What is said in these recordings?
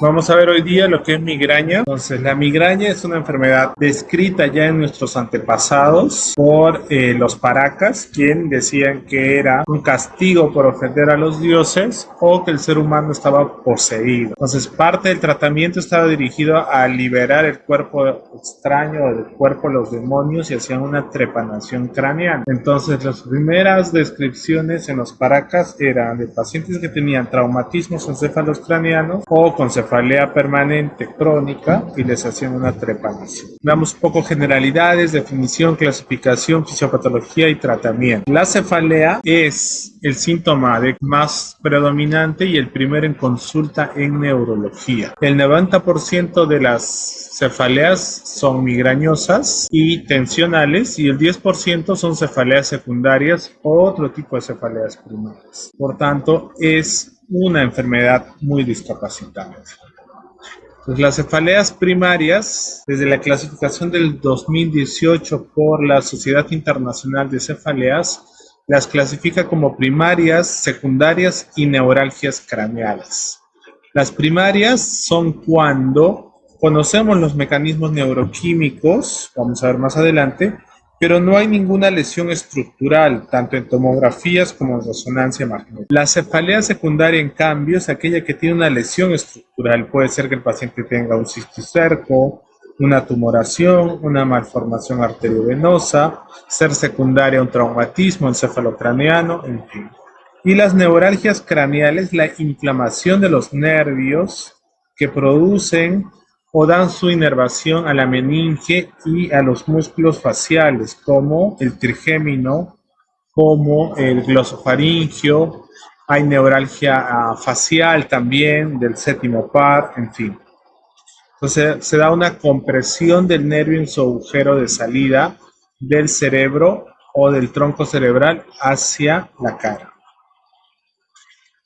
Vamos a ver hoy día lo que es migraña. Entonces, la migraña es una enfermedad descrita ya en nuestros antepasados por los paracas, quien decían que era un castigo por ofender a los dioses o que el ser humano estaba poseído. Entonces, parte del tratamiento estaba dirigido a liberar el cuerpo extraño del cuerpo de los demonios y hacían una trepanación craneal. Entonces, las primeras descripciones en los paracas eran de pacientes que tenían traumatismos encefalocraneanos o con cefalea permanente crónica y les hacían una trepanación. Damos un poco generalidades, definición, clasificación, fisiopatología y tratamiento. La cefalea es el síntoma más predominante y el primero en consulta en neurología. El 90% de las cefaleas son migrañosas y tensionales y el 10% son cefaleas secundarias o otro tipo de cefaleas primarias. Por tanto, es una enfermedad muy discapacitante. Pues las cefaleas primarias, desde la clasificación del 2018 por la Sociedad Internacional de Cefaleas, las clasifica como primarias, secundarias y neuralgias craneales. Las primarias son cuando conocemos los mecanismos neuroquímicos, vamos a ver más adelante, pero no hay ninguna lesión estructural, tanto en tomografías como en resonancia magnética. La cefalea secundaria, en cambio, es aquella que tiene una lesión estructural. Puede ser que el paciente tenga un cisticerco, una tumoración, una malformación arteriovenosa, ser secundaria a un traumatismo encefalocraneano, en fin. Y las neuralgias craneales, la inflamación de los nervios que producen o dan su inervación a la meninge y a los músculos faciales, como el trigémino, como el glosofaringio, hay neuralgia facial también del séptimo par, en fin. Entonces se da una compresión del nervio en su agujero de salida del cerebro o del tronco cerebral hacia la cara.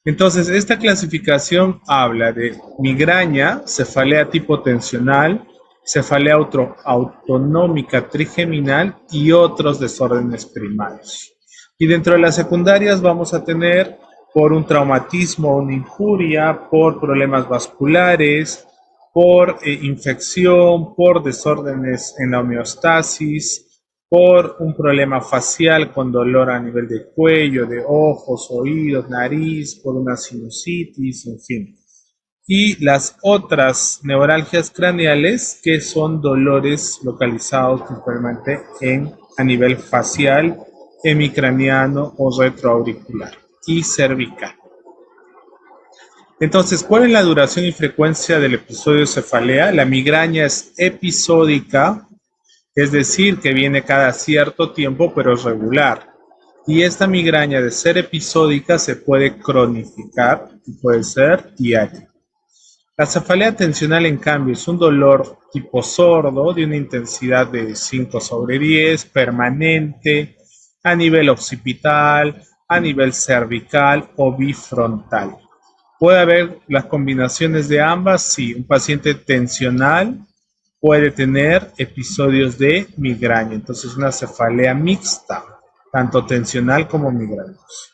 Entonces, esta clasificación habla de migraña, cefalea tipo tensional, cefalea autonómica trigeminal y otros desórdenes primarios. Y dentro de las secundarias vamos a tener por un traumatismo o una injuria, por problemas vasculares, por infección, por desórdenes en la homeostasis, por un problema facial con dolor a nivel de cuello, de ojos, oídos, nariz, por una sinusitis, en fin. Y las otras neuralgias craneales que son dolores localizados principalmente a nivel facial, hemicraniano o retroauricular y cervical. Entonces, ¿cuál es la duración y frecuencia del episodio de cefalea? La migraña es episódica, es decir, que viene cada cierto tiempo, pero es regular. Y esta migraña, de ser episódica, se puede cronificar y puede ser diaria. La cefalea tensional, en cambio, es un dolor tipo sordo de una intensidad de 5/10, permanente, a nivel occipital, a nivel cervical o bifrontal. ¿Puede haber las combinaciones de ambas? Sí, un paciente tensional puede tener episodios de migraña, entonces una cefalea mixta, tanto tensional como migrañosa.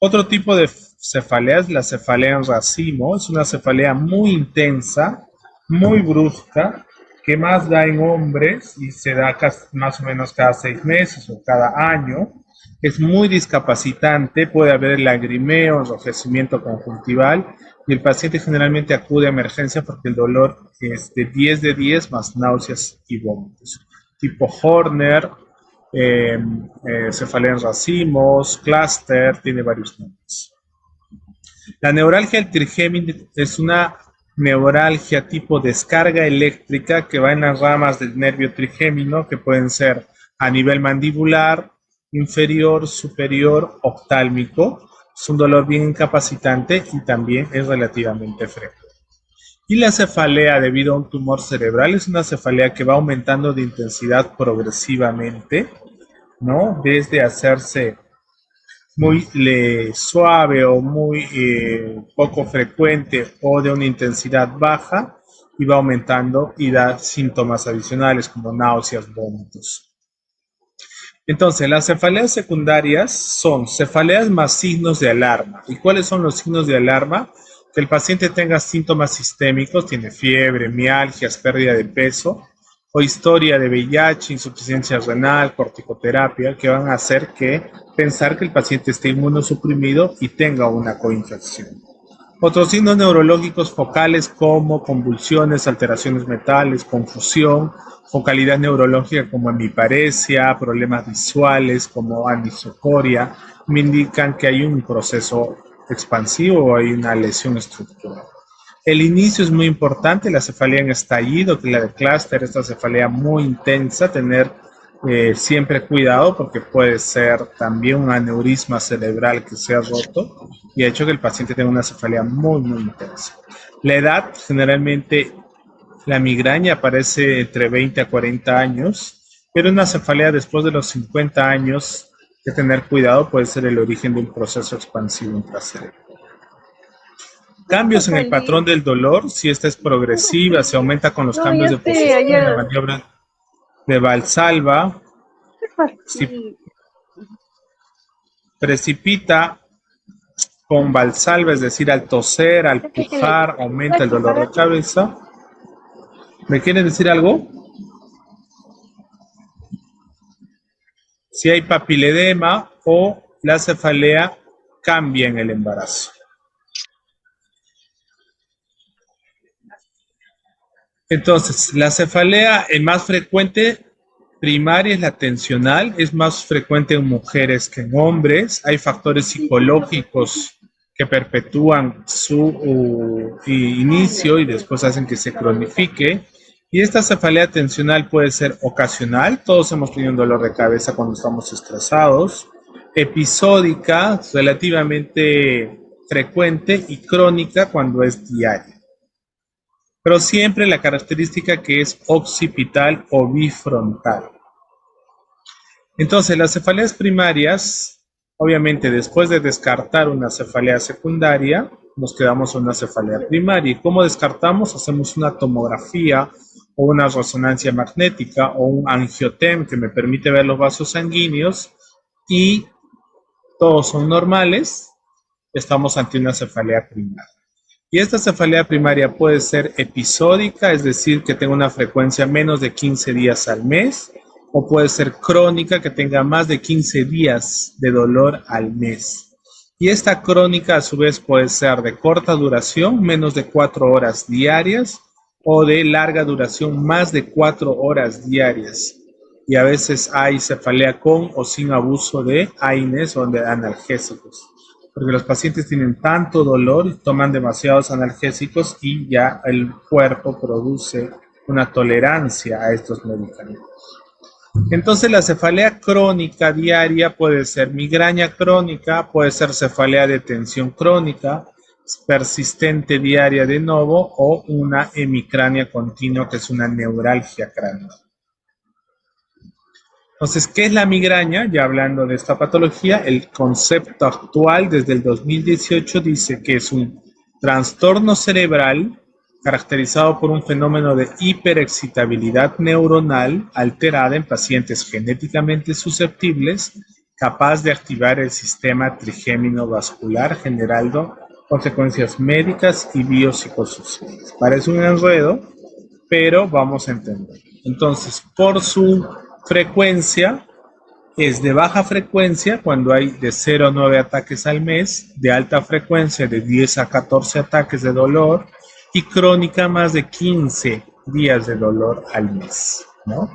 Otro tipo de cefalea es la cefalea en racimo, es una cefalea muy intensa, muy brusca, que más da en hombres y se da más o menos cada 6 meses o cada año. Es muy discapacitante, puede haber lagrimeo, enrojecimiento conjuntival y el paciente generalmente acude a emergencia porque el dolor es de 10 más náuseas y vómitos. Tipo Horner, cefalea en racimos, cluster, tiene varios nombres. La neuralgia del trigémino es una neuralgia tipo descarga eléctrica que va en las ramas del nervio trigémino, que pueden ser a nivel mandibular, inferior, superior, oftálmico. Es un dolor bien incapacitante y también es relativamente frecuente. Y la cefalea debido a un tumor cerebral es una cefalea que va aumentando de intensidad progresivamente, ¿no? Desde hacerse muy suave o muy poco frecuente o de una intensidad baja y va aumentando y da síntomas adicionales como náuseas, vómitos. Entonces, las cefaleas secundarias son cefaleas más signos de alarma. ¿Y cuáles son los signos de alarma? Que el paciente tenga síntomas sistémicos, tiene fiebre, mialgias, pérdida de peso, o historia de VIH, insuficiencia renal, corticoterapia, que van a hacer que pensar que el paciente esté inmunosuprimido y tenga una coinfección. Otros signos neurológicos focales como convulsiones, alteraciones mentales, confusión, focalidad neurológica como hemiparesia, problemas visuales como anisocoria, me indican que hay un proceso expansivo o hay una lesión estructural. El inicio es muy importante, la cefalea en estallido, que la de clúster, esta cefalea muy intensa, tener siempre cuidado porque puede ser también un aneurisma cerebral que se ha roto y ha hecho que el paciente tenga una cefalea muy, muy intensa. La edad, generalmente la migraña aparece entre 20 a 40 años, pero una cefalea después de los 50 años, que tener cuidado, puede ser el origen de un proceso expansivo intracerebral. Cambios en el patrón del dolor, si esta es progresiva, se aumenta con los cambios de posición en la maniobra de Valsalva, si precipita con Valsalva, es decir, al toser, al pujar, aumenta el dolor de cabeza. ¿Me quieren decir algo? Si hay papiledema o la cefalea cambia en el embarazo. Entonces, la cefalea más frecuente primaria es la tensional, es más frecuente en mujeres que en hombres. Hay factores psicológicos que perpetúan su inicio y después hacen que se cronifique. Y esta cefalea tensional puede ser ocasional, todos hemos tenido un dolor de cabeza cuando estamos estresados, episódica, relativamente frecuente, y crónica cuando es diaria. Pero siempre la característica que es occipital o bifrontal. Entonces, las cefaleas primarias, obviamente después de descartar una cefalea secundaria, nos quedamos con una cefalea primaria. ¿Y cómo descartamos? Hacemos una tomografía o una resonancia magnética o un angiotem que me permite ver los vasos sanguíneos y todos son normales, estamos ante una cefalea primaria. Y esta cefalea primaria puede ser episódica, es decir, que tenga una frecuencia menos de 15 días al mes, o puede ser crónica, que tenga más de 15 días de dolor al mes. Y esta crónica a su vez puede ser de corta duración, menos de 4 horas diarias, o de larga duración, más de 4 horas diarias. Y a veces hay cefalea con o sin abuso de AINES o de analgésicos, porque los pacientes tienen tanto dolor y toman demasiados analgésicos y ya el cuerpo produce una tolerancia a estos medicamentos. Entonces la cefalea crónica diaria puede ser migraña crónica, puede ser cefalea de tensión crónica, persistente diaria de nuevo o una hemicrania continua, que es una neuralgia craneal. Entonces, ¿qué es la migraña? Ya hablando de esta patología, el concepto actual desde el 2018 dice que es un trastorno cerebral caracterizado por un fenómeno de hiperexcitabilidad neuronal alterada en pacientes genéticamente susceptibles, capaz de activar el sistema trigémino vascular, generando consecuencias médicas y biopsicosociales. Parece un enredo, pero vamos a entender. Entonces, por su frecuencia, es de baja frecuencia cuando hay de 0 a 9 ataques al mes, de alta frecuencia de 10 a 14 ataques de dolor y crónica más de 15 días de dolor al mes, ¿no?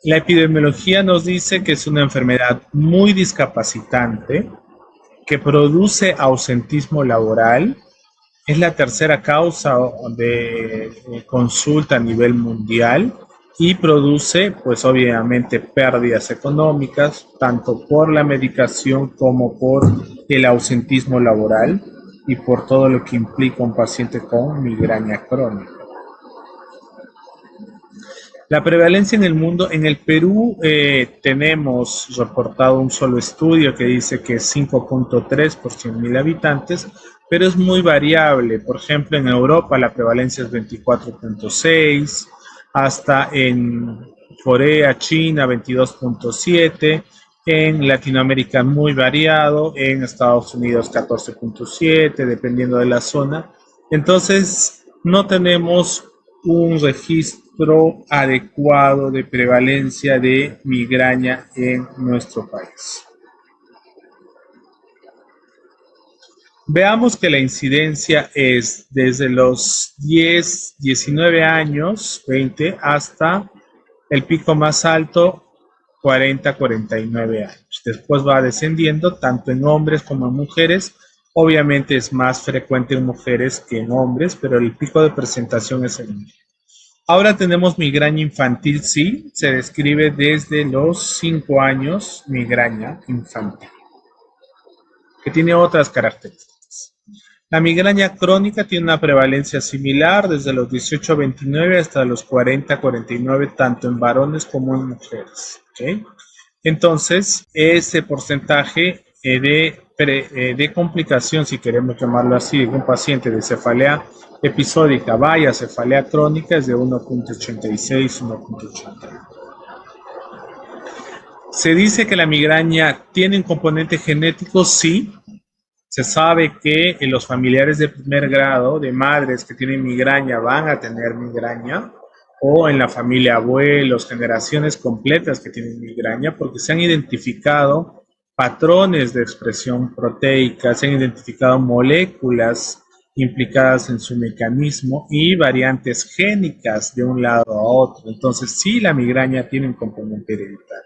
La epidemiología nos dice que es una enfermedad muy discapacitante, que produce ausentismo laboral, es la tercera causa de consulta a nivel mundial y produce, pues obviamente, pérdidas económicas, tanto por la medicación como por el ausentismo laboral y por todo lo que implica un paciente con migraña crónica. La prevalencia en el mundo, en el Perú tenemos reportado un solo estudio que dice que es 5.3 por 100.000 habitantes, pero es muy variable. Por ejemplo, en Europa la prevalencia es 24.6, hasta en Corea, China 22.7, En Latinoamérica muy variado, en Estados Unidos 14.7, dependiendo de la zona. Entonces, no tenemos un registro adecuado de prevalencia de migraña en nuestro país. Veamos que la incidencia es desde los 10, 19 años, 20, hasta el pico más alto, 40, 49 años. Después va descendiendo tanto en hombres como en mujeres. Obviamente es más frecuente en mujeres que en hombres, pero el pico de presentación es el mismo. Ahora tenemos migraña infantil, sí, se describe desde los 5 años, migraña infantil, que tiene otras características. La migraña crónica tiene una prevalencia similar desde los 18 a 29 hasta los 40 a 49, tanto en varones como en mujeres. ¿Okay? Entonces, ese porcentaje de complicación, si queremos llamarlo así, de un paciente de cefalea episódica vaya cefalea crónica es de 1.86, 1.80. Se dice que la migraña tiene un componente genético, sí. Se sabe que en los familiares de primer grado, de madres que tienen migraña, van a tener migraña, o en la familia abuelos, generaciones completas que tienen migraña, porque se han identificado patrones de expresión proteica, se han identificado moléculas implicadas en su mecanismo y variantes génicas de un lado a otro. Entonces, sí, la migraña tiene un componente hereditario.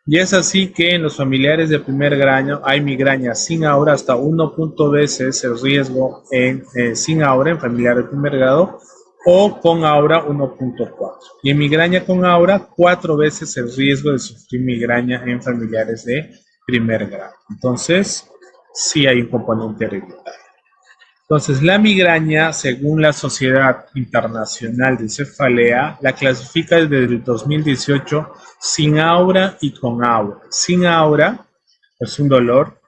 Y es así que en los familiares de primer grado hay migraña sin aura hasta 1.0 veces el riesgo sin aura en familiares de primer grado, o con aura 1.4. Y en migraña con aura 4 veces el riesgo de sufrir migraña en familiares de primer grado. Entonces, sí hay un componente hereditario. Entonces, la migraña, según la Sociedad Internacional de Cefalea, la clasifica desde el 2018 sin aura y con aura. Sin aura es un dolor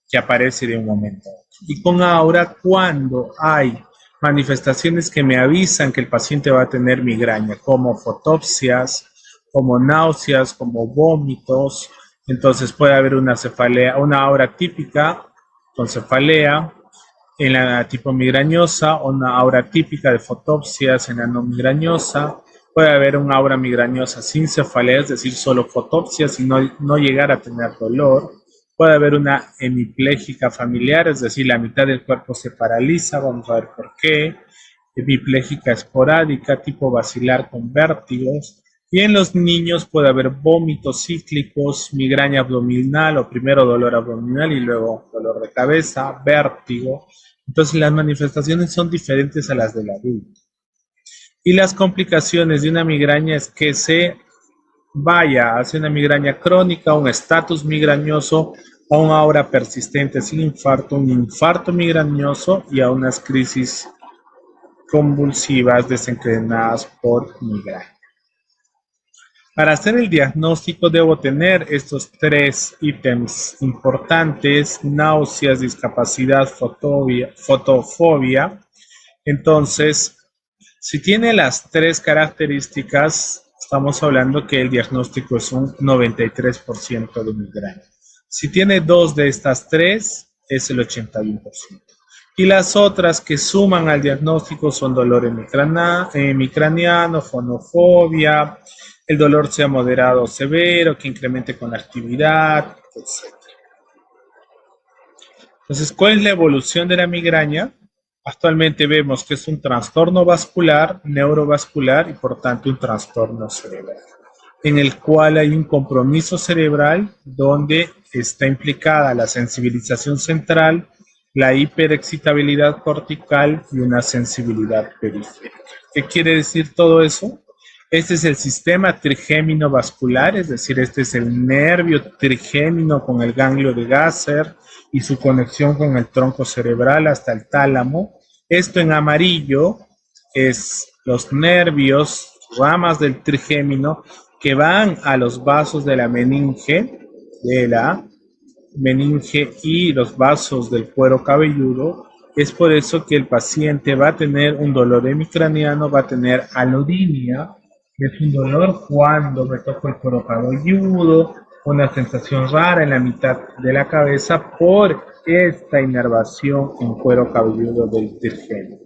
que aparece de un momento a otro. Y con aura cuando hay manifestaciones que me avisan que el paciente va a tener migraña, como fotopsias, como náuseas, como vómitos. Entonces puede haber una cefalea, una aura típica con cefalea, en la tipo migrañosa, o una aura típica de fotopsias en la no migrañosa. Puede haber una aura migrañosa sin cefalea, es decir, solo fotopsias y no llegar a tener dolor. Puede haber una hemipléjica familiar, es decir, la mitad del cuerpo se paraliza, vamos a ver por qué. Hemipléjica esporádica, tipo basilar con vértigos. Y en los niños puede haber vómitos cíclicos, migraña abdominal, o primero dolor abdominal y luego dolor de cabeza, vértigo. Entonces las manifestaciones son diferentes a las del adulto. Y las complicaciones de una migraña es que se vaya hacia una migraña crónica, un estatus migrañoso, a una aura persistente sin infarto, un infarto migrañoso y a unas crisis convulsivas desencadenadas por migraña. Para hacer el diagnóstico debo tener estos 3 ítems importantes: náuseas, discapacidad, fotofobia. Entonces, si tiene las 3 características, estamos hablando que el diagnóstico es un 93% de migraña. Si tiene 2 de estas 3, es el 81%. Y las otras que suman al diagnóstico son dolor hemicraniano, fonofobia, el dolor sea moderado o severo, que incremente con la actividad, etc. Entonces, ¿cuál es la evolución de la migraña? Actualmente vemos que es un trastorno vascular, neurovascular y por tanto un trastorno cerebral, en el cual hay un compromiso cerebral donde está implicada la sensibilización central, la hiperexcitabilidad cortical y una sensibilidad periférica. ¿Qué quiere decir todo eso? Este es el sistema trigémino vascular, es decir, este es el nervio trigémino con el ganglio de Gasser y su conexión con el tronco cerebral hasta el tálamo. Esto en amarillo es los nervios, ramas del trigémino que van a los vasos de la meninge y los vasos del cuero cabelludo. Es por eso que el paciente va a tener un dolor hemicraniano, va a tener alodinia, que es un dolor cuando me toco el cuero cabelludo una sensación rara en la mitad de la cabeza por esta inervación en cuero cabelludo del trigémino.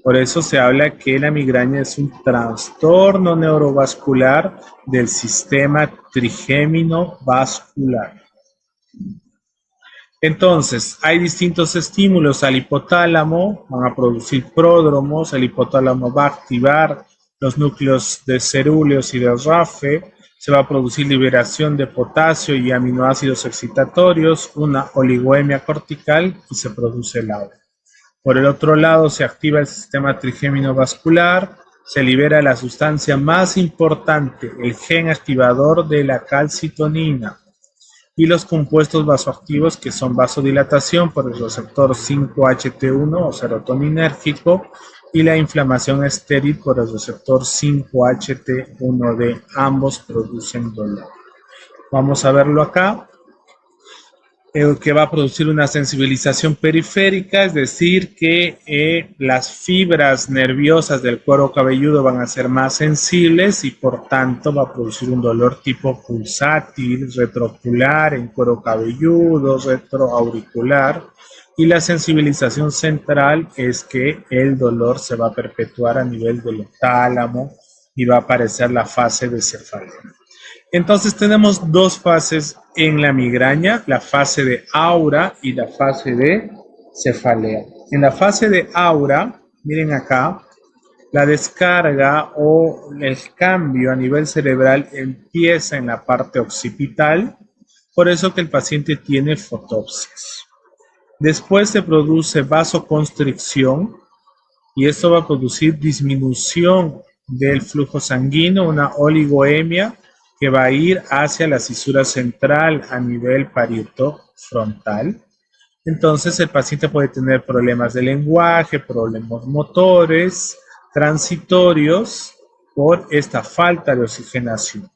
Por eso se habla que la migraña es un trastorno neurovascular del sistema trigémino vascular. Entonces, hay distintos estímulos al hipotálamo, van a producir pródromos, el hipotálamo va a activar los núcleos de cerúleos y de RAFE, se va a producir liberación de potasio y aminoácidos excitatorios, una oligoemia cortical y se produce el aura. Por el otro lado, se activa el sistema trigémino vascular, se libera la sustancia más importante, el gen activador de la calcitonina, y los compuestos vasoactivos que son vasodilatación por el receptor 5-HT1 o serotoninérgico y la inflamación estéril por el receptor 5-HT1D. Ambos producen dolor. Vamos a verlo acá. Que va a producir una sensibilización periférica, es decir, que las fibras nerviosas del cuero cabelludo van a ser más sensibles y por tanto va a producir un dolor tipo pulsátil, retroocular en cuero cabelludo, retroauricular. Y la sensibilización central es que el dolor se va a perpetuar a nivel del tálamo y va a aparecer la fase de cefalea. Entonces tenemos dos fases en la migraña, la fase de aura y la fase de cefalea. En la fase de aura, miren acá, la descarga o el cambio a nivel cerebral empieza en la parte occipital, por eso que el paciente tiene fotopsis. Después se produce vasoconstricción y esto va a producir disminución del flujo sanguíneo, una oligoemia, que va a ir hacia la cisura central a nivel parietofrontal. Entonces el paciente puede tener problemas de lenguaje, problemas motores, transitorios por esta falta de oxigenación.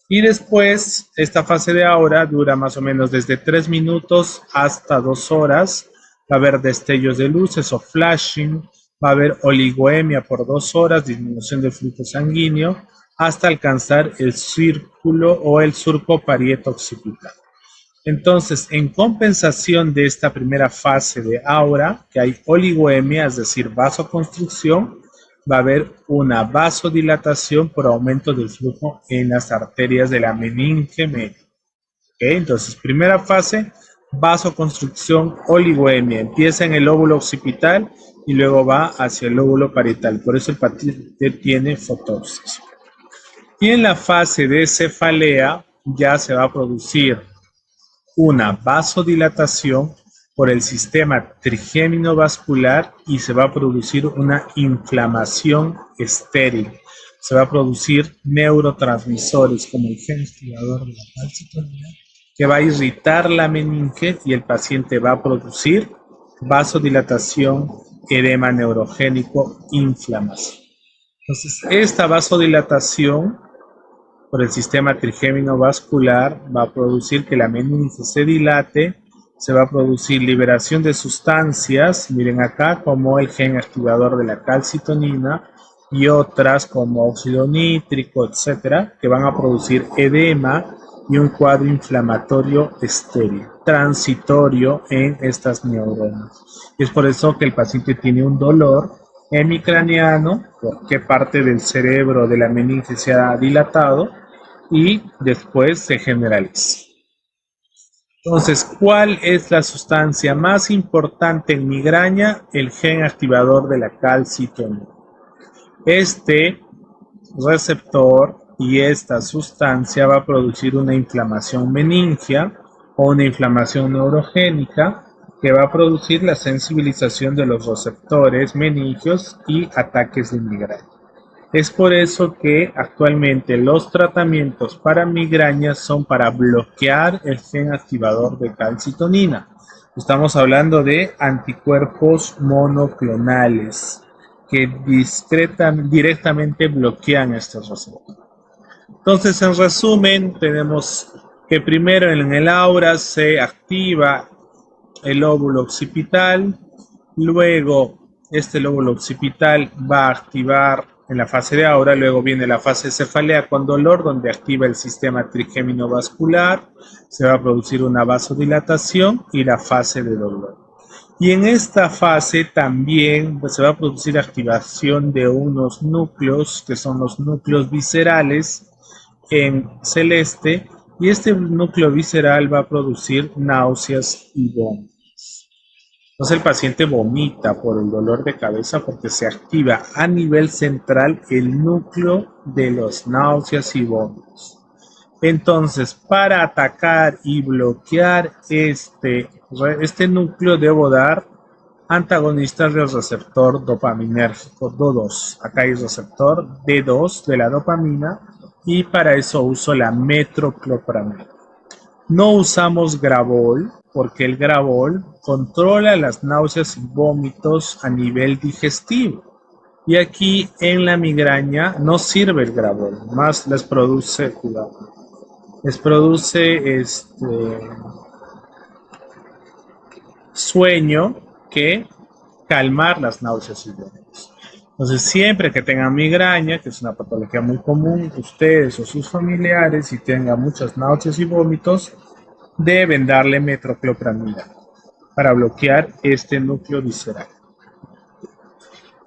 Y después, esta fase de aura dura más o menos desde 3 minutos hasta 2 horas. Va a haber destellos de luces o flashing, va a haber oligoemia por 2 horas, disminución del flujo sanguíneo, hasta alcanzar el círculo o el surco parieto occipital. Entonces, en compensación de esta primera fase de aura, que hay oligoemia, es decir, vasoconstricción, va a haber una vasodilatación por aumento del flujo en las arterias de la meninge media. ¿Okay? Entonces, primera fase, vasoconstricción, oligoemia. Empieza en el lóbulo occipital y luego va hacia el lóbulo parietal. Por eso el paciente tiene fotopsis. Y en la fase de cefalea ya se va a producir una vasodilatación por el sistema trigémino vascular y se va a producir una inflamación estéril. Se va a producir neurotransmisores como el gen activador de la calcitonina que va a irritar la meninge y el paciente va a producir vasodilatación, edema neurogénico, inflamación. Entonces, esta vasodilatación por el sistema trigémino vascular va a producir que la meninge se dilate, se va a producir liberación de sustancias, miren acá, como el gen activador de la calcitonina y otras como óxido nítrico, etcétera, que van a producir edema y un cuadro inflamatorio estéril, transitorio en estas neuronas. Y es por eso que el paciente tiene un dolor hemicraniano, porque parte del cerebro de la meninge se ha dilatado y después se generaliza. Entonces, ¿cuál es la sustancia más importante en migraña? El gen activador de la calcitonina. Este receptor y esta sustancia va a producir una inflamación meningia o una inflamación neurogénica que va a producir la sensibilización de los receptores meningios y ataques de migraña. Es por eso que actualmente los tratamientos para migraña son para bloquear el gen activador de calcitonina. Estamos hablando de anticuerpos monoclonales que directamente bloquean estos receptores. Entonces, en resumen, tenemos que primero en el aura se activa el lóbulo occipital, luego este lóbulo occipital va a activar en la fase de aura. Luego viene la fase de cefalea con dolor, donde activa el sistema trigémino vascular, se va a producir una vasodilatación y la fase de dolor. Y en esta fase también pues, se va a producir activación de unos núcleos, que son los núcleos viscerales en celeste, y este núcleo visceral va a producir náuseas y vómitos. Entonces el paciente vomita por el dolor de cabeza porque se activa a nivel central el núcleo de los náuseas y vómitos. Entonces, para atacar y bloquear este núcleo, debo dar antagonistas del receptor dopaminérgico D2. Acá hay receptor D2 de la dopamina y para eso uso la metoclopramida. No usamos Gravol porque el Gravol controla las náuseas y vómitos a nivel digestivo. Y aquí en la migraña no sirve el Gravol, más les produce sueño que calmar las náuseas y vómitos. Entonces, siempre que tengan migraña, que es una patología muy común, ustedes o sus familiares, y tengan muchas náuseas y vómitos, deben darle metoclopramida para bloquear este núcleo visceral.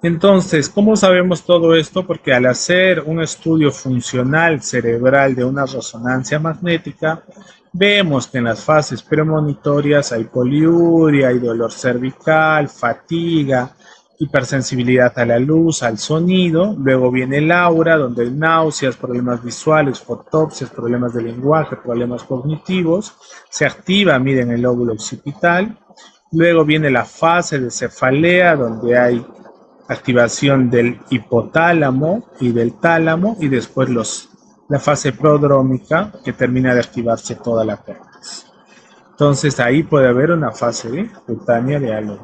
Entonces, ¿cómo sabemos todo esto? Porque al hacer un estudio funcional cerebral de una resonancia magnética, vemos que en las fases premonitorias hay poliuria, hay dolor cervical, fatiga, hipersensibilidad a la luz, al sonido. Luego viene el aura, donde hay náuseas, problemas visuales, fotopsias, problemas de lenguaje, problemas cognitivos. Se activa, miren, el lóbulo occipital. Luego viene la fase de cefalea, donde hay activación del hipotálamo y del tálamo, y después la fase prodrómica, que termina de activarse toda la córtex. Entonces ahí puede haber una fase cutánea de halo.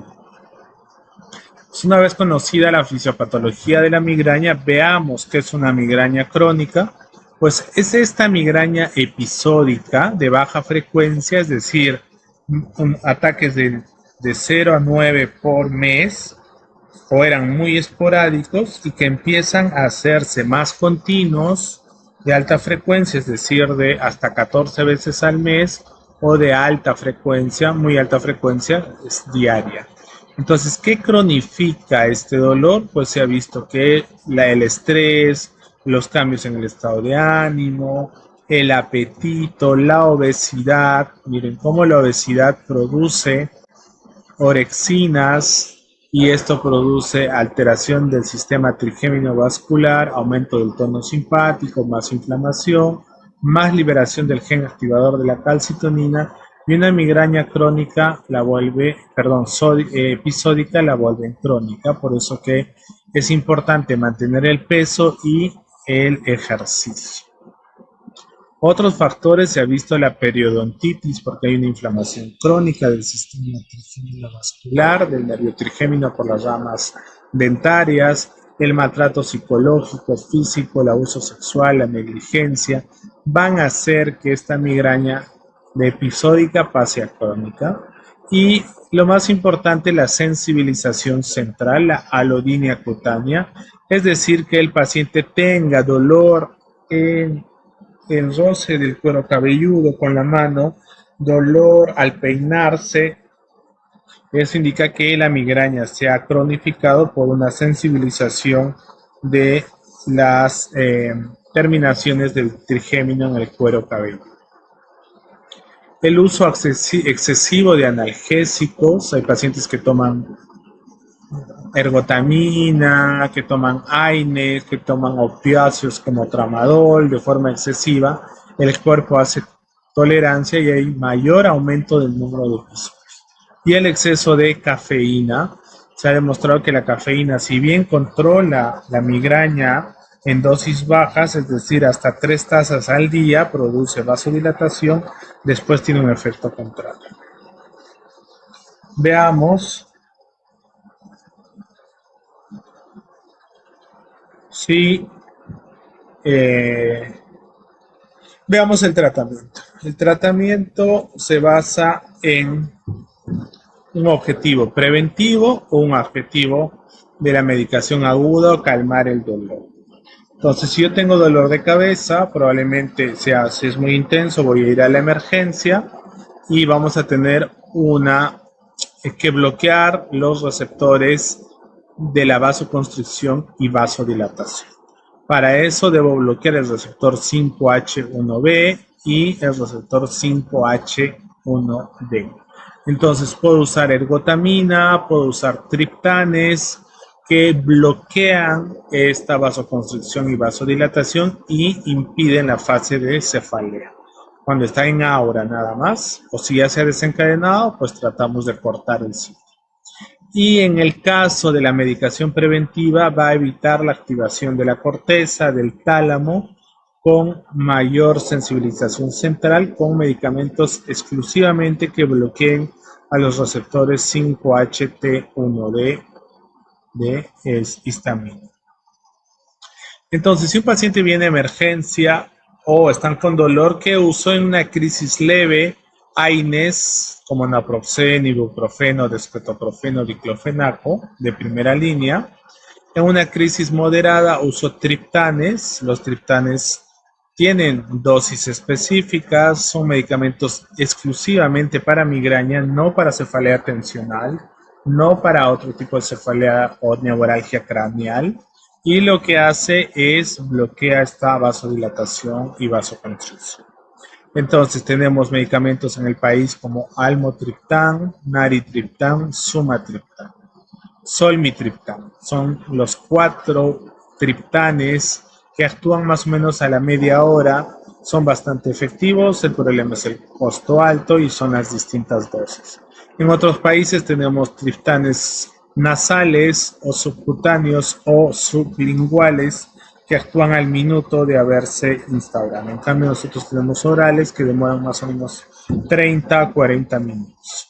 Una vez conocida la fisiopatología de la migraña, veamos qué es una migraña crónica. Pues es esta migraña episódica de baja frecuencia, es decir, ataques de 0 a 9 por mes, o eran muy esporádicos y que empiezan a hacerse más continuos, de alta frecuencia, es decir, de hasta 14 veces al mes, o de alta frecuencia, muy alta frecuencia, es diaria. Entonces, ¿qué cronifica este dolor? Pues se ha visto que el estrés, los cambios en el estado de ánimo, el apetito, la obesidad. Miren cómo la obesidad produce orexinas, y esto produce alteración del sistema trigémino vascular, aumento del tono simpático, más inflamación, más liberación del gen activador de la calcitonina, y una migraña crónica episódica la vuelve crónica. Por eso que es importante mantener el peso y el ejercicio. Otros factores, se ha visto la periodontitis, porque hay una inflamación crónica del sistema trigémino vascular, del nervio trigémino por las ramas dentarias, el maltrato psicológico, físico, el abuso sexual, la negligencia, van a hacer que esta migraña de episódica pase a crónica. Y lo más importante, la sensibilización central, la alodinia cutánea, es decir, que el paciente tenga dolor en el roce del cuero cabelludo con la mano, dolor al peinarse. Eso indica que la migraña se ha cronificado por una sensibilización de las terminaciones del trigémino en el cuero cabelludo. El uso excesivo de analgésicos, hay pacientes que toman ergotamina, que toman AINES, que toman opiáceos como tramadol de forma excesiva. El cuerpo hace tolerancia y hay mayor aumento del número de episodios. Y el exceso de cafeína, se ha demostrado que la cafeína, si bien controla la migraña en dosis bajas, es decir, hasta 3 tazas al día, produce vasodilatación, después tiene un efecto contrario. Veamos si veamos el tratamiento. El tratamiento se basa en un objetivo preventivo o un objetivo de la medicación aguda o calmar el dolor. Entonces, si yo tengo dolor de cabeza, probablemente sea, si es muy intenso, voy a ir a la emergencia y vamos a tener que bloquear los receptores de la vasoconstricción y vasodilatación. Para eso debo bloquear el receptor 5H1B y el receptor 5H1D. Entonces puedo usar ergotamina, puedo usar triptanes que bloquean esta vasoconstricción y vasodilatación y impiden la fase de cefalea. Cuando está en aura nada más, o si ya se ha desencadenado, pues tratamos de cortar el sitio. Y en el caso de la medicación preventiva va a evitar la activación de la corteza, del tálamo, con mayor sensibilización central, con medicamentos exclusivamente que bloqueen a los receptores 5HT1D de histamina. Entonces, si un paciente viene a emergencia o están con dolor, ¿qué uso en una crisis leve? AINES como naproxeno, ibuprofeno, descetoprofeno, diclofenaco de primera línea. En una crisis moderada uso triptanes. Los triptanes tienen dosis específicas, son medicamentos exclusivamente para migraña, no para cefalea tensional, no para otro tipo de cefalea o neuralgia craneal. Y lo que hace es bloquea esta vasodilatación y vasoconstricción. Entonces tenemos medicamentos en el país como almotriptán, naritriptán, sumatriptán, solmitriptán. Son los 4 triptanes que actúan más o menos a la media hora. Son bastante efectivos, el problema es el costo alto y son las distintas dosis. En otros países tenemos triptanes nasales o subcutáneos o sublinguales que actúan al minuto de haberse instaurado. En cambio, nosotros tenemos orales que demoran más o menos 30 a 40 minutos.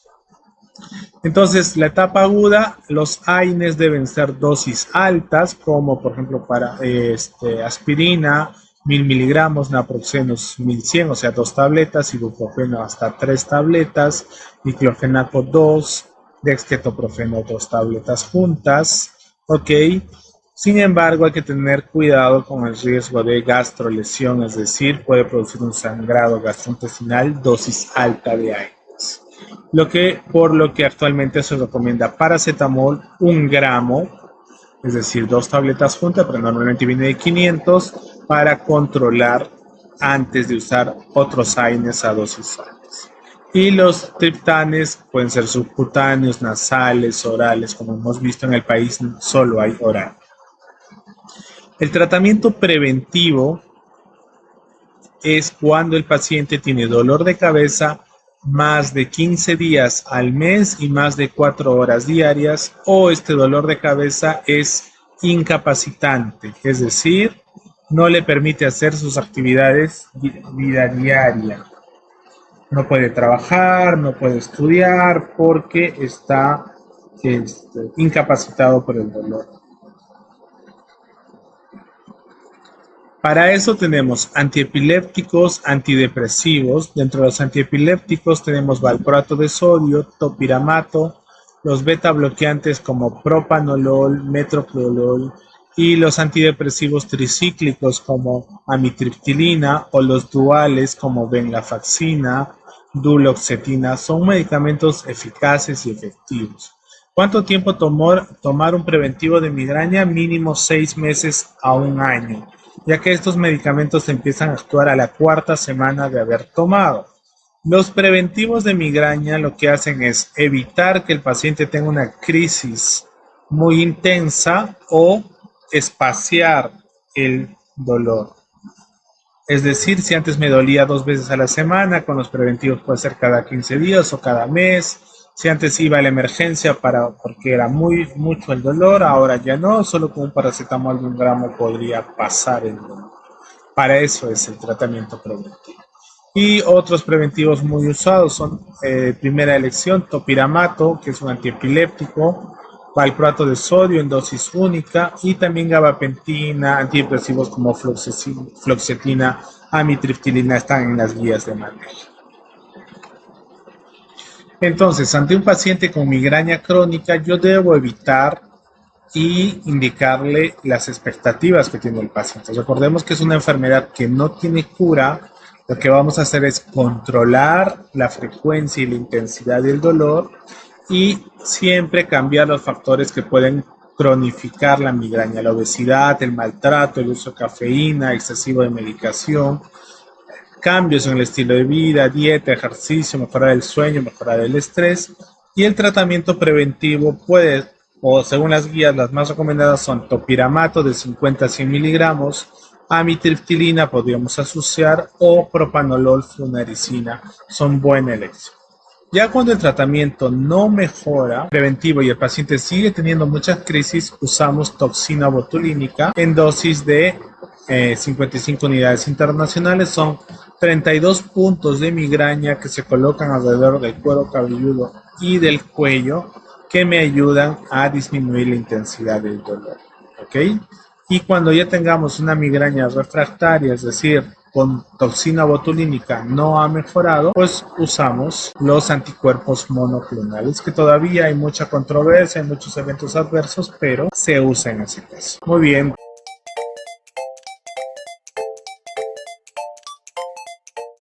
Entonces, la etapa aguda, los AINES deben ser dosis altas, como por ejemplo para aspirina, 1000 miligramos, naproxeno 1100, o sea, 2 tabletas, ibuprofeno hasta 3 tabletas, diclofenaco 2, dexketoprofeno 2 tabletas juntas, ¿ok? Sin embargo, hay que tener cuidado con el riesgo de gastrolesión, es decir, puede producir un sangrado gastrointestinal, dosis alta de AINES. Por lo que actualmente se recomienda paracetamol 1 gramo, es decir, 2 tabletas juntas, pero normalmente viene de 500, para controlar antes de usar otros AINES a dosis altas. Y los triptanes pueden ser subcutáneos, nasales, orales, como hemos visto en el país, solo hay oral. El tratamiento preventivo es cuando el paciente tiene dolor de cabeza más de 15 días al mes y más de 4 horas diarias, o este dolor de cabeza es incapacitante, es decir, no le permite hacer sus actividades vida diaria. No puede trabajar, no puede estudiar porque está incapacitado por el dolor. Para eso tenemos antiepilépticos, antidepresivos. Dentro de los antiepilépticos tenemos valproato de sodio, topiramato, los beta bloqueantes como propanolol, metoprolol y los antidepresivos tricíclicos como amitriptilina o los duales como venlafaxina, duloxetina. Son medicamentos eficaces y efectivos. ¿Cuánto tiempo tomar un preventivo de migraña? Mínimo 6 meses a 1 año, ya que estos medicamentos empiezan a actuar a la 4ª semana de haber tomado. Los preventivos de migraña lo que hacen es evitar que el paciente tenga una crisis muy intensa o espaciar el dolor. Es decir, si antes me dolía 2 veces a la semana, con los preventivos puede ser cada 15 días o cada mes. Si antes iba a la emergencia porque era mucho el dolor, ahora ya no, solo con un paracetamol de 1 gramo podría pasar el dolor. Para eso es el tratamiento preventivo. Y otros preventivos muy usados son, primera elección, topiramato, que es un antiepiléptico, valproato de sodio en dosis única, y también gabapentina, antidepresivos como fluoxetina, amitriptilina están en las guías de manejo. Entonces, ante un paciente con migraña crónica, yo debo evitar y indicarle las expectativas que tiene el paciente. Recordemos que es una enfermedad que no tiene cura. Lo que vamos a hacer es controlar la frecuencia y la intensidad del dolor y siempre cambiar los factores que pueden cronificar la migraña, la obesidad, el maltrato, el uso de cafeína, excesivo de medicación, cambios en el estilo de vida, dieta, ejercicio, mejorar el sueño, mejorar el estrés. Y el tratamiento preventivo puede, o según las guías, las más recomendadas son topiramato de 50 a 100 miligramos, amitriptilina podríamos asociar o propanolol flunarizina, son buena elección. Ya cuando el tratamiento no mejora preventivo y el paciente sigue teniendo muchas crisis, usamos toxina botulínica en dosis de 55 unidades internacionales. Son 32 puntos de migraña que se colocan alrededor del cuero cabelludo y del cuello que me ayudan a disminuir la intensidad del dolor. ¿Ok? Y cuando ya tengamos una migraña refractaria, es decir, con toxina botulínica no ha mejorado, pues usamos los anticuerpos monoclonales, que todavía hay mucha controversia, hay muchos eventos adversos, pero se usa en ese caso. Muy bien.